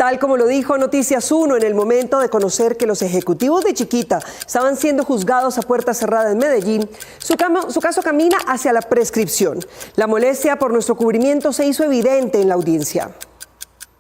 Tal como lo dijo Noticias 1 en el momento de conocer que los ejecutivos de Chiquita estaban siendo juzgados a puerta cerrada en Medellín, su caso camina hacia la prescripción. La molestia por nuestro cubrimiento se hizo evidente en la audiencia.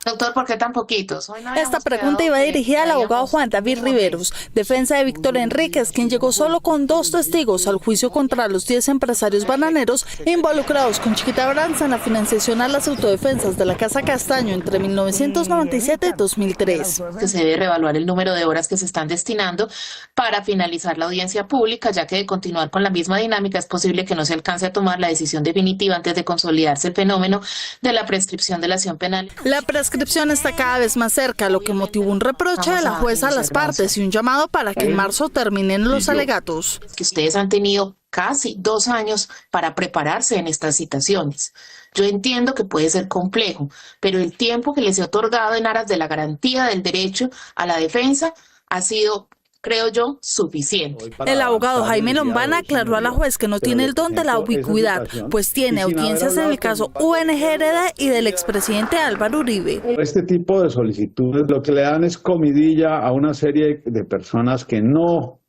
Doctor, ¿por qué tan poquitos? Esta pregunta iba dirigida al abogado Juan David Riveros, defensa de Víctor Enríquez, quien llegó solo con 2 testigos al juicio contra los 10 empresarios bananeros involucrados con Chiquita Brands en la financiación a las autodefensas de la Casa Castaño entre 1997 y 2003. Que se debe reevaluar el número de horas que se están destinando para finalizar la audiencia pública, ya que de continuar con la misma dinámica es posible que no se alcance a tomar la decisión definitiva antes de consolidarse el fenómeno de la prescripción de la acción penal. La prescripción está cada vez más cerca, lo que motivó un reproche de la jueza a las partes y un llamado para que en marzo terminen los alegatos. Que ustedes han tenido casi 2 años para prepararse en estas citaciones. Yo entiendo que puede ser complejo, pero el tiempo que les he otorgado en aras de la garantía del derecho a la defensa ha sido, creo yo, suficiente. El abogado Jaime Lombana aclaró a la juez que no tiene el don de la ubicuidad, pues tiene audiencias en el caso UNGRD y del expresidente Álvaro Uribe. Este tipo de solicitudes lo que le dan es comidilla a una serie de personas que no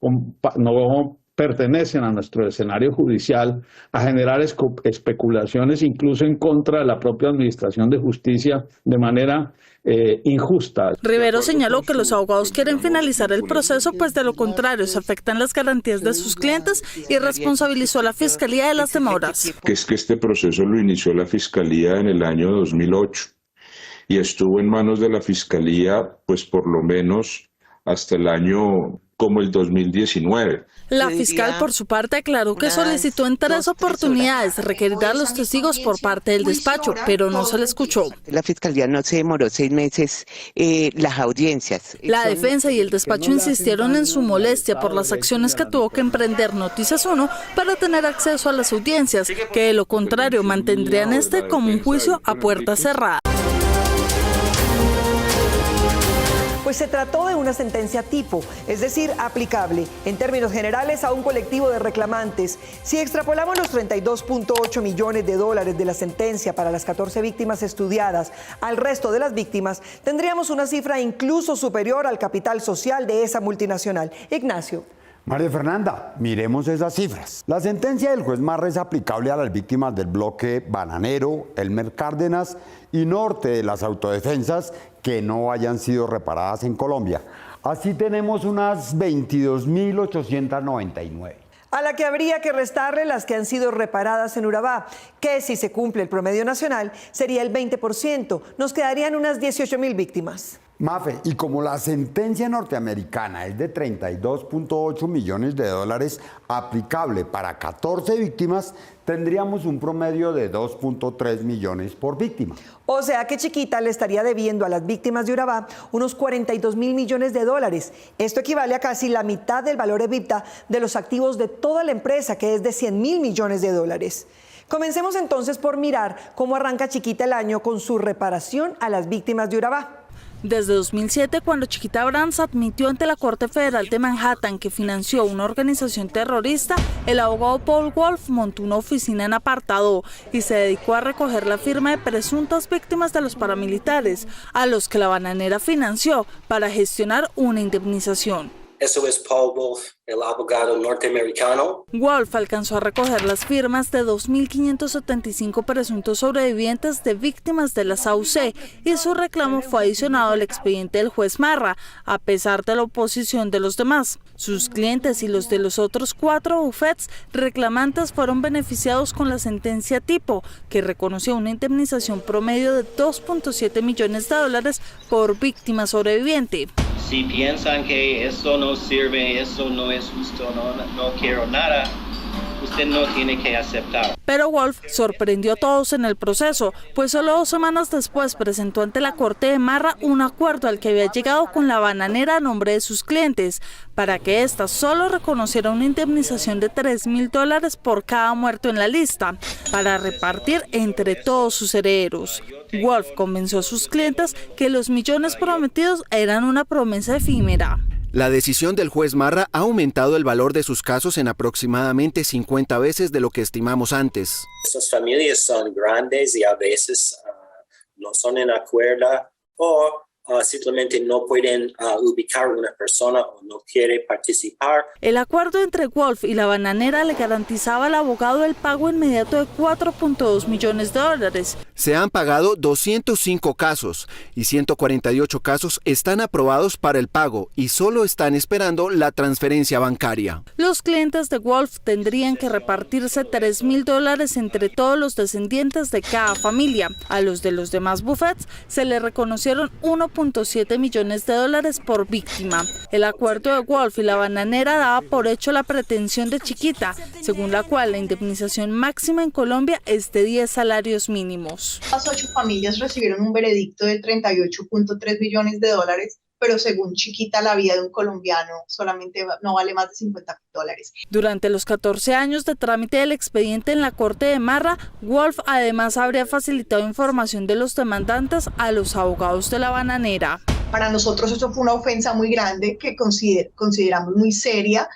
pertenecen a nuestro escenario judicial, a generar especulaciones incluso en contra de la propia administración de justicia de manera injusta. Rivero señaló que los abogados quieren finalizar el proceso, pues de lo contrario se afectan las garantías de sus clientes, y responsabilizó a la Fiscalía de las demoras. Es que este proceso lo inició la Fiscalía en el año 2008 y estuvo en manos de la Fiscalía pues por lo menos hasta el año como el 2019. La fiscal, por su parte, aclaró que solicitó en 3 oportunidades requerir a los testigos por parte del despacho, pero no se le escuchó. La fiscalía no se demoró 6 meses las audiencias. La defensa y el despacho insistieron en su molestia por las acciones que tuvo que emprender Noticias 1 para tener acceso a las audiencias, que de lo contrario mantendrían este como un juicio a puerta cerrada. Pues se trató de una sentencia tipo, es decir, aplicable en términos generales a un colectivo de reclamantes. Si extrapolamos los 32.8 millones de dólares de la sentencia para las 14 víctimas estudiadas al resto de las víctimas, tendríamos una cifra incluso superior al capital social de esa multinacional. Ignacio. María Fernanda, miremos esas cifras. La sentencia del juez Marra es aplicable a las víctimas del bloque bananero, Elmer Cárdenas y norte de las autodefensas que no hayan sido reparadas en Colombia. Así tenemos unas 22.899. A la que habría que restarle las que han sido reparadas en Urabá, que si se cumple el promedio nacional sería el 20%. Nos quedarían unas 18.000 víctimas. Mafe, y como la sentencia norteamericana es de 32.8 millones de dólares aplicable para 14 víctimas, tendríamos un promedio de 2.3 millones por víctima. O sea que Chiquita le estaría debiendo a las víctimas de Urabá unos 42.000 millones de dólares. Esto equivale a casi la mitad del valor EBITDA de los activos de toda la empresa, que es de 100.000 millones de dólares. Comencemos entonces por mirar cómo arranca Chiquita el año con su reparación a las víctimas de Urabá. Desde 2007, cuando Chiquita Brands admitió ante la Corte Federal de Manhattan que financió una organización terrorista, el abogado Paul Wolf montó una oficina en Apartado y se dedicó a recoger la firma de presuntas víctimas de los paramilitares, a los que la bananera financió para gestionar una indemnización. Eso es Paul Wolf, el abogado norteamericano. Wolf alcanzó a recoger las firmas de 2.575 presuntos sobrevivientes de víctimas de la SAUC y su reclamo fue adicionado al expediente del juez Marra, a pesar de la oposición de los demás. Sus clientes y los de los otros 4 bufetes reclamantes fueron beneficiados con la sentencia tipo, que reconoció una indemnización promedio de 2.7 millones de dólares por víctima sobreviviente. Si piensan que eso no sirve, eso no es justo, no quiero nada, usted no tiene que aceptar. Pero Wolf sorprendió a todos en el proceso, pues solo 2 semanas después presentó ante la Corte de Marra un acuerdo al que había llegado con la bananera a nombre de sus clientes, para que ésta solo reconociera una indemnización de $3.000 por cada muerto en la lista, para repartir entre todos sus herederos. Wolf convenció a sus clientes que los millones prometidos eran una promesa efímera. La decisión del juez Marra ha aumentado el valor de sus casos en aproximadamente 50 veces de lo que estimamos antes. Esas familias son grandes y a veces no son en acuerdo o simplemente no pueden ubicar una persona o no quiere participar. El acuerdo entre Wolf y la bananera le garantizaba al abogado el pago inmediato de $4.2 millones. Se han pagado 205 casos y 148 casos están aprobados para el pago y solo están esperando la transferencia bancaria. Los clientes de Wolf tendrían que repartirse $3.000 entre todos los descendientes de cada familia. A los demás buffets se le reconocieron $1.7 millones por víctima. El acuerdo de Wolf y la bananera daba por hecho la pretensión de Chiquita, según la cual la indemnización máxima en Colombia es de 10 salarios mínimos. Las 8 familias recibieron un veredicto de $38.3 millones, pero según Chiquita, la vida de un colombiano solamente no vale más de $50.000. Durante los 14 años de trámite del expediente en la Corte de Marra, Wolf además habría facilitado información de los demandantes a los abogados de la bananera. Para nosotros eso fue una ofensa muy grande que consideramos muy seria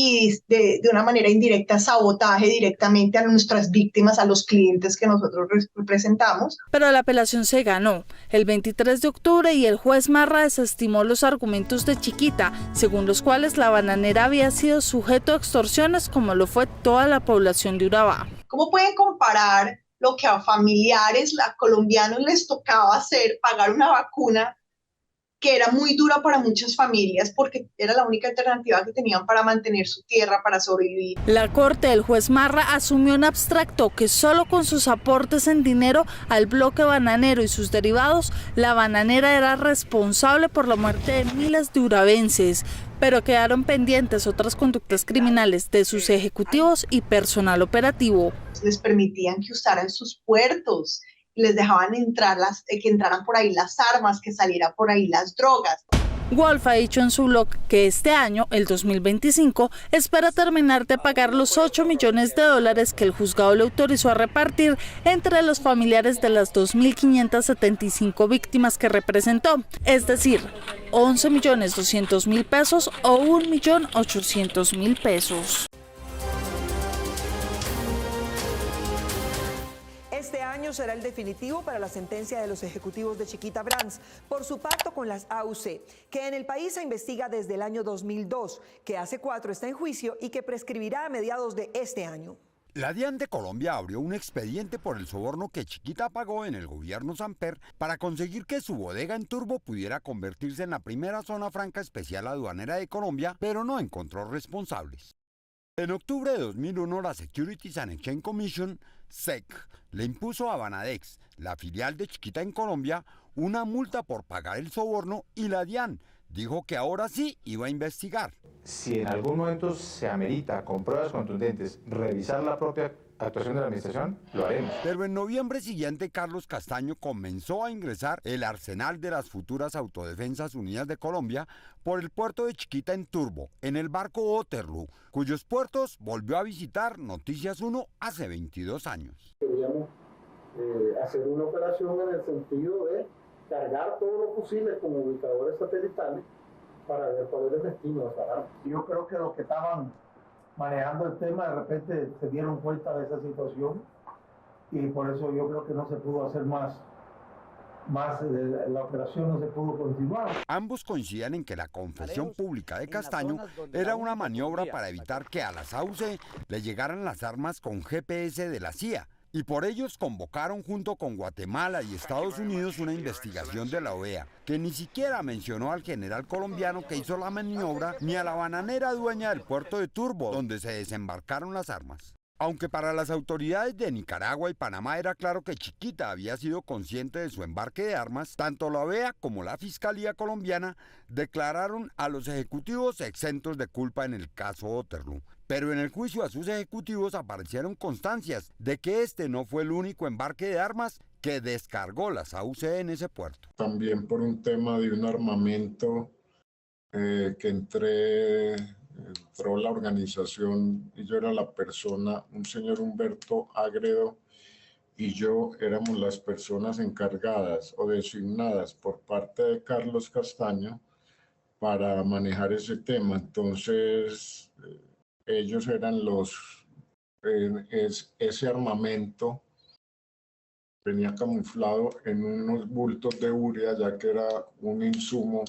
y de una manera indirecta sabotaje directamente a nuestras víctimas, a los clientes que nosotros representamos. Pero la apelación se ganó el 23 de octubre y el juez Marra desestimó los argumentos de Chiquita, según los cuales la bananera había sido sujeto a extorsiones como lo fue toda la población de Urabá. ¿Cómo pueden comparar lo que a familiares colombianos les tocaba hacer, pagar una vacuna que era muy dura para muchas familias porque era la única alternativa que tenían para mantener su tierra, para sobrevivir? La corte del juez Marra asumió en abstracto que solo con sus aportes en dinero al bloque bananero y sus derivados, la bananera era responsable por la muerte de miles de urabenses, pero quedaron pendientes otras conductas criminales de sus ejecutivos y personal operativo. Les permitían que usaran sus puertos, les dejaban entrar que entraran por ahí las armas, que salieran por ahí las drogas. Wolf ha dicho en su blog que este año, el 2025, espera terminar de pagar los $8 millones que el juzgado le autorizó a repartir entre los familiares de las 2.575 víctimas que representó, es decir, $11.200.000 o $1.800.000. Este año será el definitivo para la sentencia de los ejecutivos de Chiquita Brands por su pacto con las AUC, que en el país se investiga desde el año 2002, que hace 4 está en juicio y que prescribirá a mediados de este año. La DIAN de Colombia abrió un expediente por el soborno que Chiquita pagó en el gobierno Samper para conseguir que su bodega en Turbo pudiera convertirse en la primera zona franca especial aduanera de Colombia, pero no encontró responsables. En octubre de 2001, la Securities and Exchange Commission, SEC, le impuso a Banadex, la filial de Chiquita en Colombia, una multa por pagar el soborno y la DIAN dijo que ahora sí iba a investigar. Si en algún momento se amerita, con pruebas contundentes, revisar la propia actuación de la administración, lo haremos. Pero en noviembre siguiente, Carlos Castaño comenzó a ingresar el arsenal de las futuras Autodefensas Unidas de Colombia por el puerto de Chiquita en Turbo, en el barco Waterloo, cuyos puertos volvió a visitar Noticias 1 hace 22 años. Queríamos hacer una operación en el sentido de cargar todos los fusiles con ubicadores satelitales para ver cuál es el destino de esa arma. Yo creo que los que estaban manejando el tema de repente se dieron cuenta de esa situación y por eso yo creo que no se pudo hacer más la operación no se pudo continuar. Ambos coinciden en que la confesión pública de Castaño era una maniobra para evitar que a las AUC le llegaran las armas con GPS de la CIA, y por ellos convocaron junto con Guatemala y Estados Unidos una investigación de la OEA, que ni siquiera mencionó al general colombiano que hizo la maniobra ni a la bananera dueña del puerto de Turbo, donde se desembarcaron las armas. Aunque para las autoridades de Nicaragua y Panamá era claro que Chiquita había sido consciente de su embarque de armas, tanto la OEA como la Fiscalía colombiana declararon a los ejecutivos exentos de culpa en el caso Waterloo. Pero en el juicio a sus ejecutivos aparecieron constancias de que este no fue el único embarque de armas que descargó las AUC en ese puerto. También por un tema de un armamento que entró la organización y yo era la persona, un señor Humberto Agredo y yo éramos las personas encargadas o designadas por parte de Carlos Castaño para manejar ese tema. Entonces ellos eran ese armamento venía camuflado en unos bultos de urea, ya que era un insumo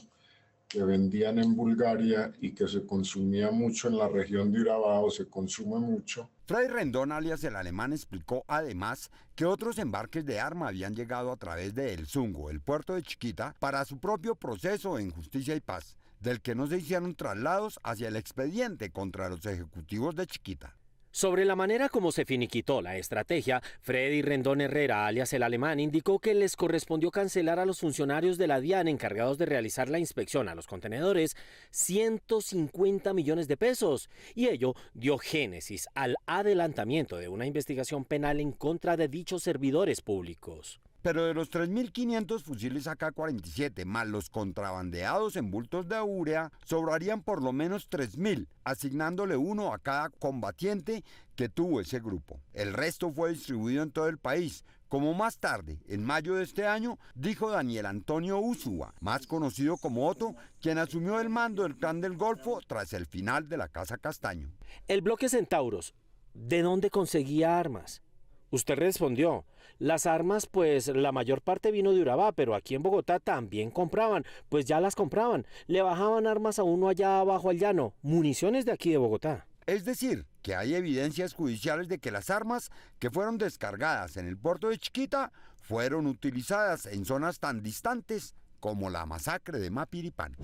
que vendían en Bulgaria y que se consumía mucho en la región de Urabá, o se consume mucho. Freddy Rendón, alias el alemán, explicó además que otros embarques de arma habían llegado a través de El Zungo, el puerto de Chiquita, para su propio proceso en Justicia y Paz, del que no se hicieron traslados hacia el expediente contra los ejecutivos de Chiquita. Sobre la manera como se finiquitó la estrategia, Freddy Rendón Herrera, alias el alemán, indicó que les correspondió cancelar a los funcionarios de la DIAN encargados de realizar la inspección a los contenedores 150 millones de pesos, y ello dio génesis al adelantamiento de una investigación penal en contra de dichos servidores públicos. Pero de los 3.500 fusiles AK-47 más los contrabandeados en bultos de urea, sobrarían por lo menos 3.000, asignándole uno a cada combatiente que tuvo ese grupo. El resto fue distribuido en todo el país, como más tarde, en mayo de este año, dijo Daniel Antonio Úsua, más conocido como Otto, quien asumió el mando del Clan del Golfo tras el final de la Casa Castaño. El bloque Centauros, ¿de dónde conseguía armas? Usted respondió, las armas pues la mayor parte vino de Urabá, pero aquí en Bogotá también compraban, pues ya las compraban, le bajaban armas a uno allá abajo al llano, municiones de aquí de Bogotá. Es decir, que hay evidencias judiciales de que las armas que fueron descargadas en el puerto de Chiquita fueron utilizadas en zonas tan distantes como la masacre de Mapiripán.